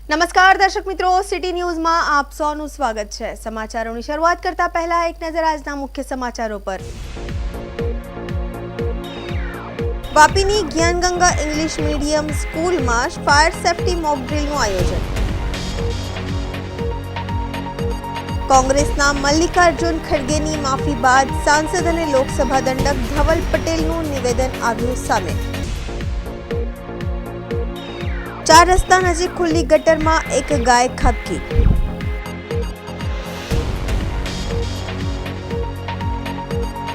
નમસ્કાર દર્શક મિત્રો, સિટી ન્યૂઝમાં આપ સૌનું સ્વાગત છે। સમાચારોની શરૂઆત કરતા પહેલા એક નજર આજના મુખ્ય સમાચારો પર। વાપીની જ્ઞાનગંગા ઇંગ્લિશ મીડિયમ સ્કૂલમાં ફાયર સેફટી મોક ડ્રીલનું આયોજન। કોંગ્રેસના મલ્લિકાર્જુન ખડગેની માફી બાદ સાંસદ અને લોકસભા દંડક ધવલ પટેલનું નિવેદન આવ્યું સામે। 4 રસ્તા નજીક ખુલ્લી ગટરમાં એક ગાય ખાબકી।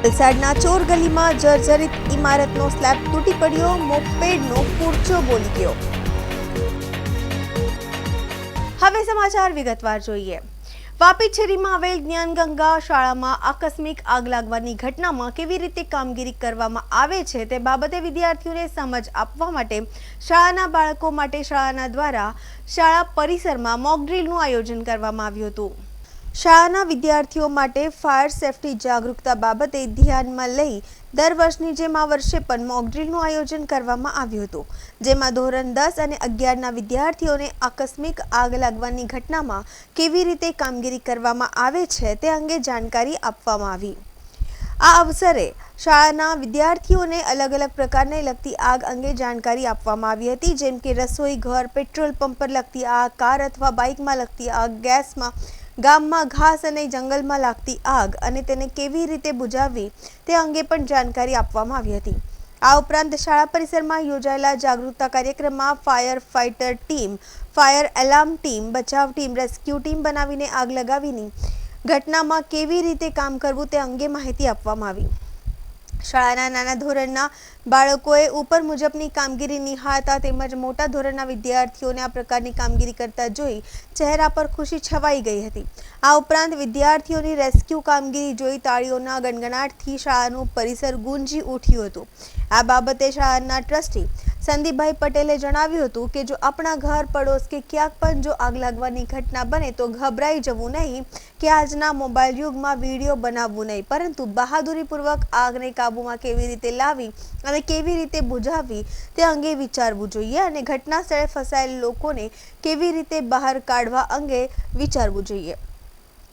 વલસાડના ચોર ગલીમાં જર્જરિત ઇમારતનો સ્લેબ તૂટી પડ્યો, મોપેડનો પૂરચો બોલી ગયો। હવે સમાચાર વિગતવાર જોઈએ। વાપી છેરીમાં આવેલ જ્ઞાનગંગા શાળામાં આકસ્મિક આગ લાગવાની ઘટનામાં કેવી રીતે કામગીરી કરવામાં આવે છે તે બાબતે વિદ્યાર્થીઓને સમજ આપવા માટે શાળાના બાળકો માટે શાળાના દ્વારા શાળા પરિસરમાં મોક ડ્રીલનું આયોજન કરવામાં આવ્યું હતું। શાળાના વિદ્યાર્થીઓ માટે ફાયર સેફટી જાગૃતતા બાબતે ધ્યાનમાં લઈ દર વર્ષની જેમ આ વર્ષે પણ મોક ડ્રીલનું આયોજન કરવામાં આવ્યું હતું, જેમાં ધોરણ 10 અને 11ના વિદ્યાર્થીઓને આકસ્મિક આગ લાગવાની ઘટનામાં કેવી રીતે કામગીરી કરવામાં આવે છે તે અંગે જાણકારી આપવામાં આવી। આ અવસરે શાળાના વિદ્યાર્થીઓને અલગ અલગ પ્રકારને લગતી આગ અંગે જાણકારી આપવામાં આવી હતી, જેમ કે રસોઈ ઘર, પેટ્રોલ પંપ પર લગતી આગ, કાર અથવા બાઇકમાં લગતી આગ, ગેસમાં, ગામમાં ઘાસ અને જંગલમાં લાગતી આગ અને તેને કેવી રીતે બુઝાવવી તે અંગે પણ જાણકારી આપવામાં આવી હતી। આ ઉપરાંત શાળા પરિસરમાં યોજાયેલા જાગૃતતા કાર્યક્રમમાં fire fighter team, fire alarm team, બચાવ ટીમ, રેસ્ક્યુ ટીમ બનાવીને આગ લગાવીની ઘટનામાં કેવી રીતે કામ કરવું તે અંગે માહિતી આપવામાં આવી। શાળાના નાના ધોરણના બાળકોએ ઉપર મુજબની કામગીરી નિહાળતા તેમજ મોટા ધોરણના વિદ્યાર્થીઓને આ પ્રકારની કામગીરી કરતા જોઈ ચહેરા પર ખુશી છવાઈ ગઈ હતી। આ ઉપરાંત વિદ્યાર્થીઓની રેસ્ક્યુ કામગીરી જોઈ તાળીઓના ગણગણાટથી શાળાનું પરિસર ગુંજી ઉઠ્યું હતું। આ બાબતે શાળાના ટ્રસ્ટી સંદીપભાઈ પટેલે જણાવ્યું હતું કે જો આપણા ઘર પડોશ કે ક્યાંક પણ જો આગ લાગવાની ઘટના બને તો ગભરાઈ જવું નહીં કે આજના મોબાઈલ યુગમાં વિડીયો બનાવવું નહીં, પરંતુ બહાદુરીપૂર્વક આગને કાબૂમાં કેવી રીતે લાવી અને કેવી રીતે બુઝાવવી તે અંગે વિચારવું જોઈએ અને ઘટના સ્થળે ફસાયેલ લોકોને કેવી રીતે બહાર કાઢવા અંગે વિચારવું જોઈએ।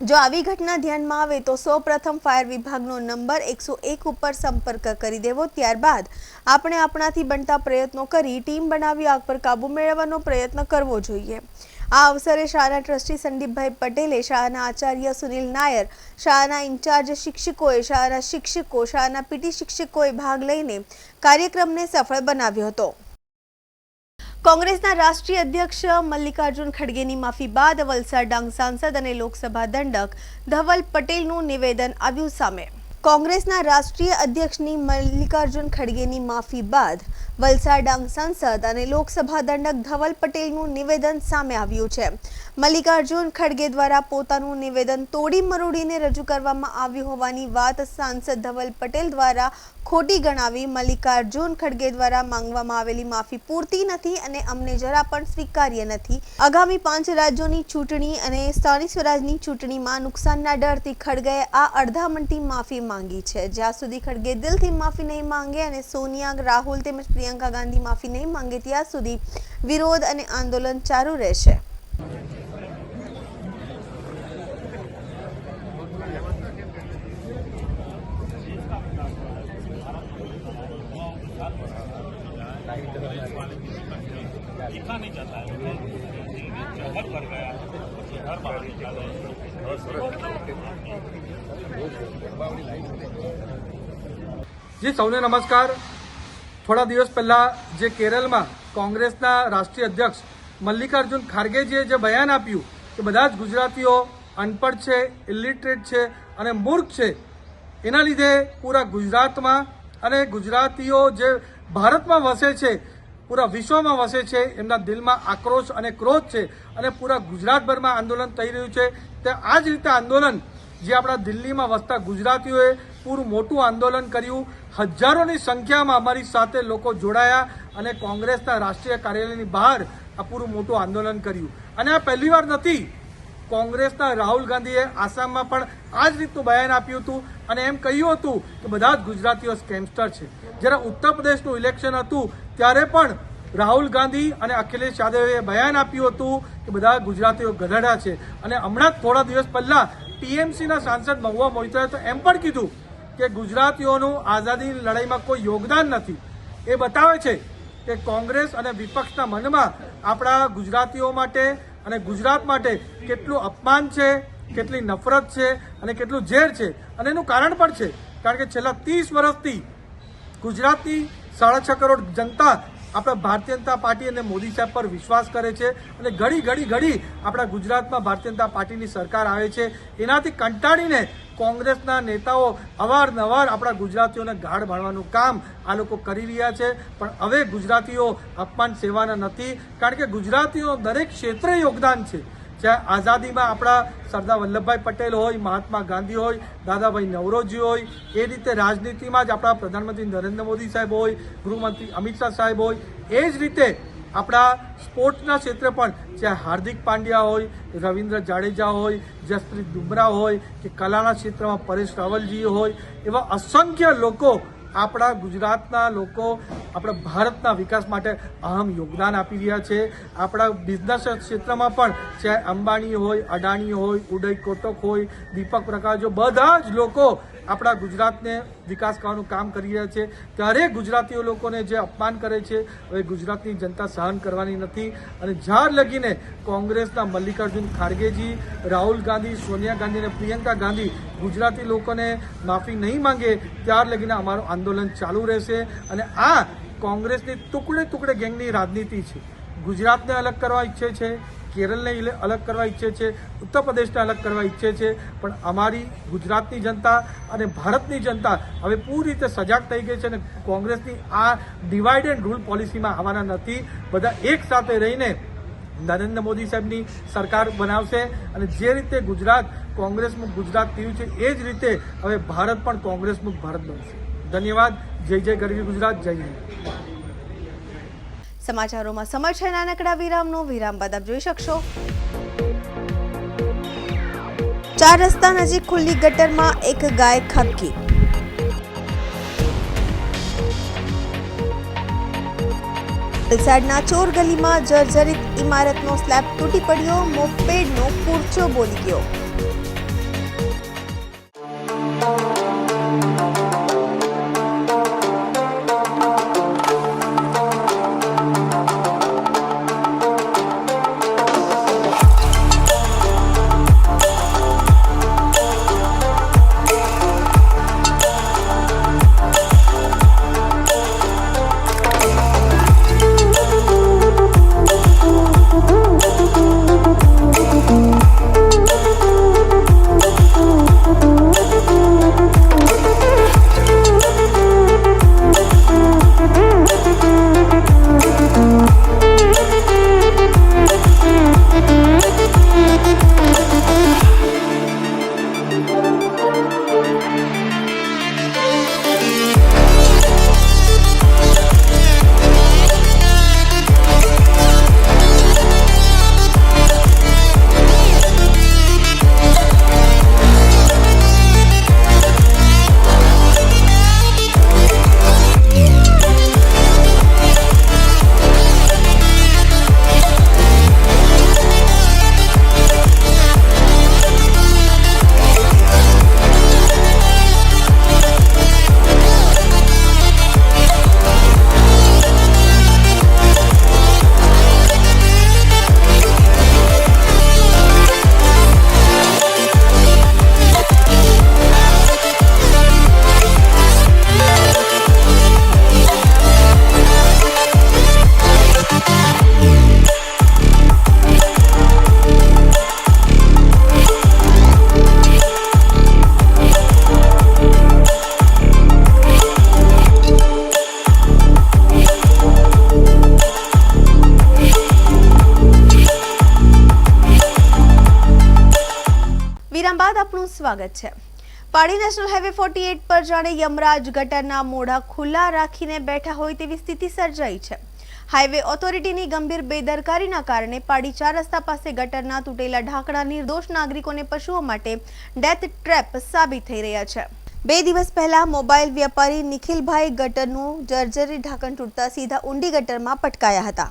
જો આવી ઘટના ધ્યાનમાં આવે તો સૌપ્રથમ ફાયર વિભાગનો નંબર 101 ઉપર સંપર્ક કરી દેવો, ત્યારબાદ આપણે આપણાથી બનતા પ્રયત્નો કરી ટીમ બનાવી આગ પર કાબૂ મેળવવાનો પ્રયત્ન કરવો જોઈએ। આ અવસરે શાળાના ટ્રસ્ટી સંદીપભાઈ પટેલે, શાળાના આચાર્ય સુનિલ નાયર, શાળાના ઇન્ચાર્જ શિક્ષકોએ, શાળાના શિક્ષકો, શાળાના પીટી શિક્ષકોએ ભાગ લઈને કાર્યક્રમને સફળ બનાવ્યો હતો। કોંગ્રેસના રાષ્ટ્રીય અધ્યક્ષ મલ્લિકાર્જુન ખડગેની માફી બાદ વલસાડ ડાંગ સાંસદ અને લોકસભા દંડક ધવલ પટેલનું નિવેદન આવ્યું સામે। કોંગ્રેસના રાષ્ટ્રીય અધ્યક્ષની મલ્લિકાર્જુન ખડગેની માફી બાદ વલસાડ ડાંગ સાંસદ અને લોકસભા દંડક ધવલ પટેલનું નિવેદન સામે આવ્યું છે। મલ્લિકાર્જુન ખડગે દ્વારા પોતાનું નિવેદન તોડી મરોડીને રજૂ કરવામાં આવ્યું હોવાની વાત સાંસદ ધવલ પટેલ દ્વારા ખોટી ગણાવી મલ્લિકાર્જુન ખડગે દ્વારા માંગવામાં આવેલી માફી પૂરતી નથી અને અમને જરા પણ સ્વીકાર્ય નથી। આગામી 5 રાજ્યોની ચૂંટણી અને સ્થાનિક સ્વરાજની ચૂંટણીમાં નુકસાનના ડરથી ખડગેએ આ અડધામણથી માફી માંગી છે। જ્યાં સુધી ખડગે દિલથી માફી નહીં માંગે અને સોનિયા, રાહુલ તેમજ પ્રિયંકા ગાંધી માફી નહીં માંગે ત્યાં સુધી વિરોધ અને આંદોલન ચાલુ રહેશે। जी सौने नमस्कार। थोड़ा दिवस पहला जे केरल में कांग्रेसना राष्ट्रीय अध्यक्ष मल्लिकार्जुन खारगेजीए जे बयान आप्યું કે બધા જ ગુજરાતીઓ અનપઢ છે, ઇલિટરેટ છે અને મૂર્ખ છે, એના લીધે પૂરા ગુજરાતમાં અને ગુજરાતીઓ જે ભારતમાં વસે છે, પૂરા વિશ્વમાં વસે છે, એમના દિલમાં આક્રોશ અને ક્રોધ છે અને પૂરા ગુજરાતભરમાં આંદોલન થઈ રહ્યું છે। તે આ જ રીતે આંદોલન જે આપણા દિલ્હીમાં વસતા ગુજરાતીઓએ પૂરું મોટું આંદોલન કર્યું, હજારોની સંખ્યામાં અમારી સાથે લોકો જોડાયા અને કોંગ્રેસના રાષ્ટ્રીય કાર્યાલયની બહાર આ પૂરું મોટું આંદોલન કર્યું। અને આ પહેલીવાર નથી, કોંગ્રેસના રાહુલ ગાંધીએ આસામમાં પણ આ જ રીતનું બયાન આપ્યું હતું અને એમ કહ્યું હતું કે બધા જ ગુજરાતીઓ સ્કેમસ્ટર છે। જ્યારે ઉત્તર પ્રદેશનું ઇલેક્શન હતું ત્યારે પણ રાહુલ ગાંધી અને અખિલેશ યાદવે બયાન આપ્યું હતું કે બધા ગુજરાતીઓ ગધેડા છે, અને હમણાં જ થોડા દિવસ પહેલા ટીએમસીના સાંસદ મહુવા મોઇત્રાએ તો એમ પણ કીધું કે ગુજરાતીઓનું આઝાદીની લડાઈમાં કોઈ યોગદાન નથી. એ બતાવે છે કે કોંગ્રેસ અને વિપક્ષના મનમાં આપણા ગુજરાતીઓ માટે અને ગુજરાત માટે કેટલું અપમાન છે, કેટલી નફરત છે અને કેટલું ઝેર છે. અને એનું કારણ પણ છે, કારણ કે છેલ્લા 30 વર્ષથી ગુજરાતની 6.5 કરોડ જનતા આપણા ભારતીય જનતા પાર્ટી અને મોદી સાહેબ પર વિશ્વાસ કરે છે, અને ઘડી આપણા ગુજરાતમાં ભારતીય જનતા પાર્ટીની સરકાર આવે છે. એનાથી કંટાળીને કોંગ્રેસના નેતાઓ અવારનવાર આપણા ગુજરાતીઓને ગાળ ભાળવાનું કામ આ લોકો કરી રહ્યા છે. પણ હવે ગુજરાતીઓ અપમાન સેવાના નથી, કારણ કે ગુજરાતીઓ દરેક ક્ષેત્રે યોગદાન છે. ચાહે આઝાદીમાં આપણા સરદાર વલ્લભભાઈ પટેલ હોય, મહાત્મા ગાંધી હોય, દાદાભાઈ નવરોજી હોય, એ રીતે રાજનીતિમાં જ આપણા પ્રધાનમંત્રી નરેન્દ્ર મોદી સાહેબ હોય, ગૃહમંત્રી અમિત શાહ સાહેબ હોય, એ જ રીતે આપણા સ્પોર્ટ્સના ક્ષેત્રે પણ ચાહે હાર્દિક પાંડ્યા હોય, રવિન્દ્ર જાડેજા હોય, જસપ્રીત બુમરાહ હોય કે કલાના ક્ષેત્રમાં પરેશ રાવલજી હોય, એવા અસંખ્ય લોકો આપણા ગુજરાતના લોકો આપણા ભારતના વિકાસ માટે અહમ યોગદાન આપી રહ્યા છે. આપણા બિઝનેસ ક્ષેત્રમાં પણ ચાહે અંબાણી હોય, અડાણી હોય, ઉદય કોટક હોય, દીપક પ્રકાશ, બધા જ લોકો આપણા ગુજરાતને વિકાસ કરવાનું કામ કરી રહ્યા છે. ત્યારે ગુજરાતીઓ લોકોને જે અપમાન કરે છે હવે ગુજરાતની જનતા સહન કરવાની નથી. અને જ્યાર લગીને કોંગ્રેસના મલ્લિકાર્જુન ખારગેજી, રાહુલ ગાંધી, સોનિયા ગાંધી અને પ્રિયંકા ગાંધી ગુજરાતી લોકોને માફી નહીં માંગે ત્યાર લગીને અમારું આંદોલન ચાલુ રહેશે. અને આ કોંગ્રેસની ટુકડે ગેંગની રાજનીતિ છે. ગુજરાતને અલગ કરવા ઈચ્છે છે, કેરળને અલગ કરવા ઈચ્છે છે, ઉત્તર પ્રદેશને અલગ કરવા ઈચ્છે છે. પણ અમારી ગુજરાતની જનતા અને ભારતની જનતા હવે પૂરી રીતે સજાગ થઈ ગઈ છે, અને કોંગ્રેસની આ ડિવાઇડ એન્ડ રૂલ પોલિસીમાં આવવાના નથી. બધા એક સાથે રહીને નરેન્દ્ર મોદી સાહેબની સરકાર બનાવશે, અને જે રીતે ગુજરાત કોંગ્રેસમુક્ત ગુજરાત થયું છે એ જ રીતે હવે ભારત પણ કોંગ્રેસમુક્ત ભારત બનશે. ધન્યવાદ. જય ગરવી ગુજરાત. જય હિન્દ. સમાચારોમાં સમય છે નાનકડા વિરામનો. વિરામ બાદ આપ જોઈ શકશો 4 રસ્તા નજીક ખુલ્લી ગટરમાં એક ગાય ખાબકી. વલસાડના ચોર ગલીમાં જર્જરિત ઇમારતનો સ્લેબ તૂટી પડ્યો, મોપેડનો પૂરચો બોલી ગયો. સ્વાગત છે. પાડી નેશનલ હાઈવે 48 પર જાણે યમરાજ ગટરના મોઢા ખુલ્લા રાખીને બેઠા હોય તેવી સ્થિતિ સર્જાઈ છે. હાઈવે ઓથોરિટીની ગંભીર બેદરકારીના કારણે પાડી 4 રસ્તા પાસે ગટરના તૂટેલા ઢાંકણા નિર્દોષ નાગરિકોને પશુઓ માટે ડેથ ટ્રેપ સાબિત થઈ રહ્યા છે. 2 દિવસ પહેલા મોબાઈલ વેપારી નિખિલભાઈ ગટરનું જર્જરી ઢાંકણ તૂટતા સીધા ઊંડી ગટરમાં પટકાયા હતા,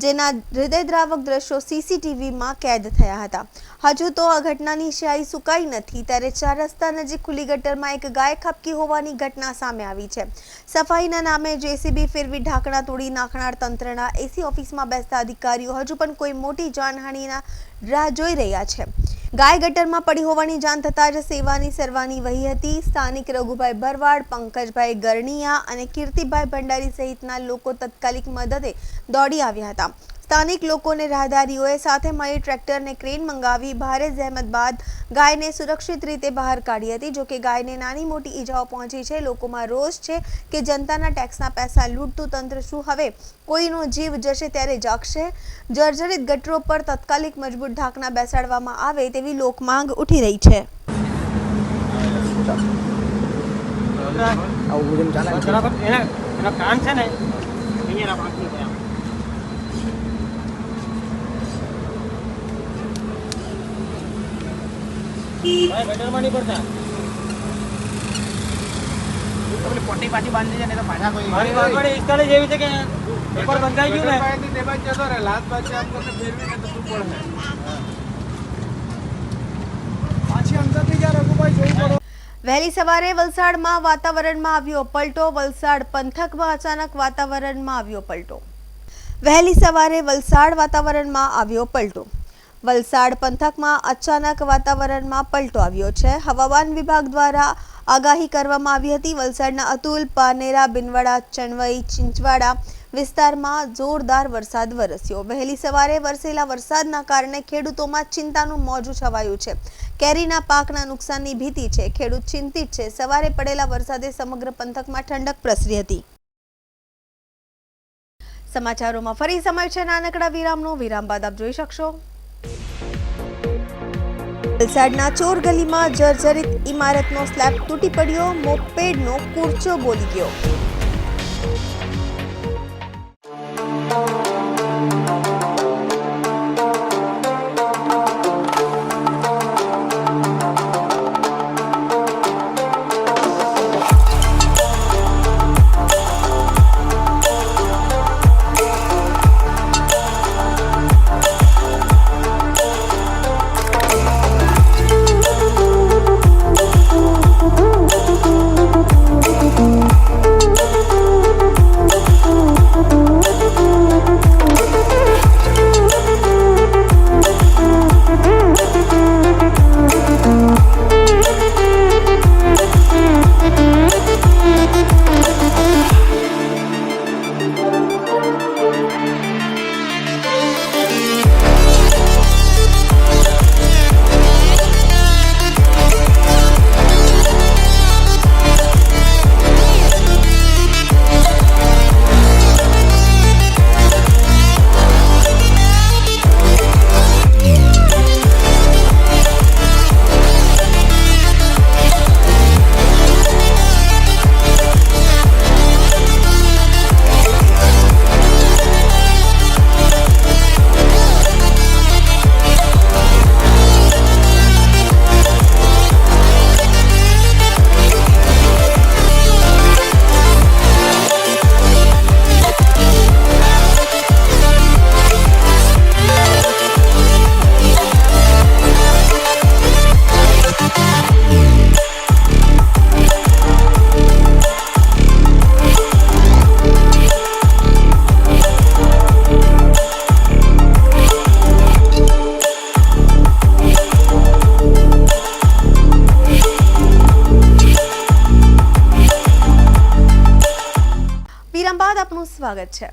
જેના હૃદયદ્રાવક દ્રશ્યો સીસીટીવીમાં કેદ થયા હતા. હજુ તો આ ઘટનાની શાહી સુકાઈ નથી ત્યારે 4 રસ્તા નજીક ખુલ્લી ગટરમાં એક ગાય ખાબકી હોવાની ઘટના સામે આવી છે. સફાઈના નામે જેસીબી ફેરવી ઢાંકણા તોડી નાખનાર તંત્રના એસી ઓફિસમાં બેસતા અધિકારીઓ હજુ પણ કોઈ મોટી જાનહાનિના રાહ જોઈ રહ્યા છે. ગાય ગટરમાં પડી હોવાની જાણ થતાં જ સેવાની સરવાની વહી હતી. સ્થાનિક રઘુભાઈ ભરવાડ, પંકજભાઈ ગરણીયા અને કીર્તિભાઈ ભંડારી સહિતના લોકો તત્કાલિક મદદે દોડી આવ્યા હતા. સ્થાનિક લોકોને રાહદારીઓએ સાથે મળી ટ્રેક્ટરને ક્રેન મંગાવી ભારે જહેમત બાદ ગાયને સુરક્ષિત રીતે બહાર કાઢી હતી. જોકે ગાયને નાની મોટી ઈજાઓ પહોંચી છે. લોકોમાં રોષ છે કે જનતાના ટેક્સના પૈસા લૂંટતું તંત્ર શું હવે કોઈનો જીવ જશે ત્યારે જાગશે? જર્જરિત ગટરો પર તત્કાલિક મજબૂત ઢાંકણા બેસાડવામાં આવે તેવી લોકમાંગ ઉઠી રહી છે. કામ છે ને અહીંયા બાકી છે. ગટરમાં નહીં પડતા. પોટી પાટી બાંધી છે ને તો પાછા કોઈ મારી વાગડ ઇસ્ટાલે જેવી છે કે પેપર બંધાઈ ગયું ને પાછી અંદરથી જ્યાં રઘુભાઈ જોઈ પડો. વહેલી સવારે વલસાડમાં વાતાવરણમાં આવ્યો પલટો. વલસાડ પંથકમાં અચાનક વાતાવરણમાં આવ્યો પલટો. વહેલી સવારે વલસાડ વાતાવરણમાં આવ્યો પલટો. વલસાડ પંથકમાં અચાનક વાતાવરણમાં પલટો આવ્યો છે. હવામાન વિભાગ દ્વારા આગાહી કરવામાં આવી હતી. વલસાડના અતુલ, પાનેરા, બિનવાડા, ચણવઈ, ચિંચવાડા વિસ્તારમાં જોરદાર વરસાદ વરસ્યો. વહેલી સવારે વરસેલા વરસાદના કારણે ખેડૂતોમાં ચિંતાનું મોજું છવાયું છે. કેરીના પાકના નુકસાનની ભીતિ છે. ખેડૂત ચિંતિત છે. સવારે પડેલા વરસાદે સમગ્ર પંથકમાં ઠંડક પ્રસરી હતી. સમાચારોમાં ફરી સમય છે નાનકડા વિરામનો. વિરામ બાદ આપ જોઈ શકશો. વલસાડના ચોર ગલીમાં જર્જરિત ઇમારતનો સ્લેબ તૂટી પડ્યો. મોપેડનો કૂર્ચો બોલી ગયો. સ્વાગત છે.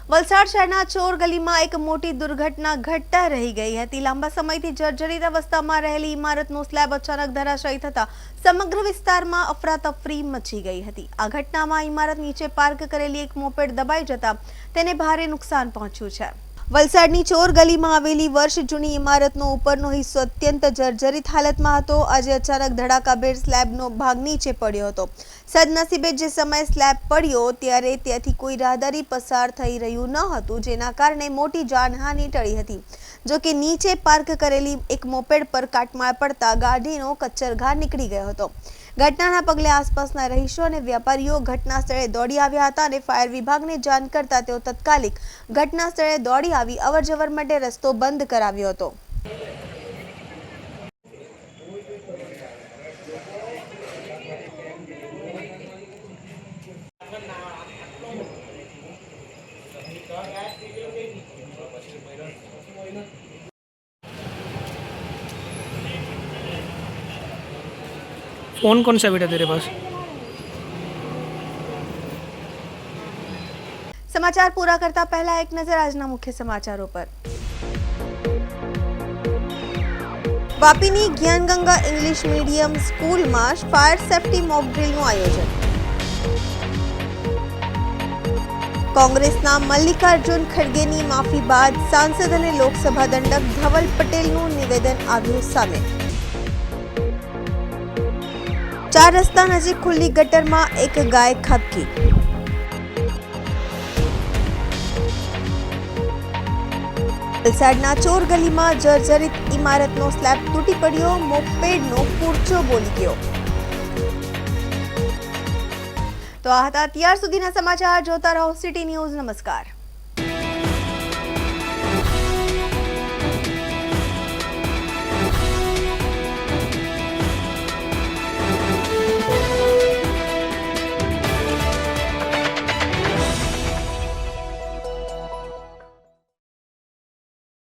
વલસાડ શહેરના ચોર ગલીમાં એક મોટી દુર્ઘટના ઘટતા રહી ગઈ હતી. લાંબા સમયથી જર્જરિત અવસ્થામાં રહેલી ઇમારતનો સ્લેબ અચાનક ધરાશાયી થતા સમગ્ર વિસ્તારમાં અફરાતફરી મચી ગઈ હતી. આ ઘટનામાં ઇમારત નીચે પાર્ક કરેલી એક મોપેડ દબાઈ જતા તેને ભારે નુકસાન પહોંચ્યું છે. વલસાડની ચોર ગલીમાં આવેલી વર્ષ જૂની ઇમારતનો ઉપરનો હિસ્સો અત્યંત જર્જરિત હાલતમાં હતો. આજે અચાનક ધડાકાભેર સ્લેબનો ભાગ નીચે પડ્યો હતો. સદનસીબે જે સમયે સ્લેબ પડ્યો ત્યારે ત્યાંથી કોઈ રાહદારી પસાર થઈ રહ્યું ન હતું, જેના કારણે મોટી જાનહાનિ ટળી હતી. જો કે નીચે પાર્ક કરેલી એક મોપેડ પર કાટમાળ પડતા ગાડીનો કચ્ચરઘાટ નીકળી ગયો હતો. ઘટનાના પગલે આસપાસના રહીશો અને વેપારીઓ ઘટના સ્થળે દોડી આવ્યા હતા અને ફાયર વિભાગને જાણ કરતા તેઓ તાત્કાલિક ઘટના સ્થળે દોડી આવી અવરજવર માટે રસ્તો બંધ કરાવ્યો હતો. फोन कौन सा बेटा तेरे पास? સમાચાર પૂરા કરતા પહેલા એક નજર આજના મુખ્ય સમાચારો પર. વાપીની જ્ઞાનગંગા ઇંગ્લિશ મીડિયમ સ્કૂલમાં ફાયર સેફટી મોક ડ્રીલનું આયોજન. કોંગ્રેસના મલ્લિકાર્જુન ખડગેની માફી બાદ સાંસદ અને લોકસભા દંડક ધવલ પટેલનું નિવેદન આવ્યું સામે. 4 રસ્તા નજીક ખુલ્લી ગટરમાં એક ગાય ખાબકી. વલસાડના ચોર ગલીમાં જર્જરિત ઇમારતનો સ્લેબ તૂટી પડ્યો, મોપેડનો પૂરચો બોલી ગયો. તો આ હતા અત્યાર સુધીના સમાચાર. જોતા રહો સિટી ન્યૂઝ. નમસ્કાર.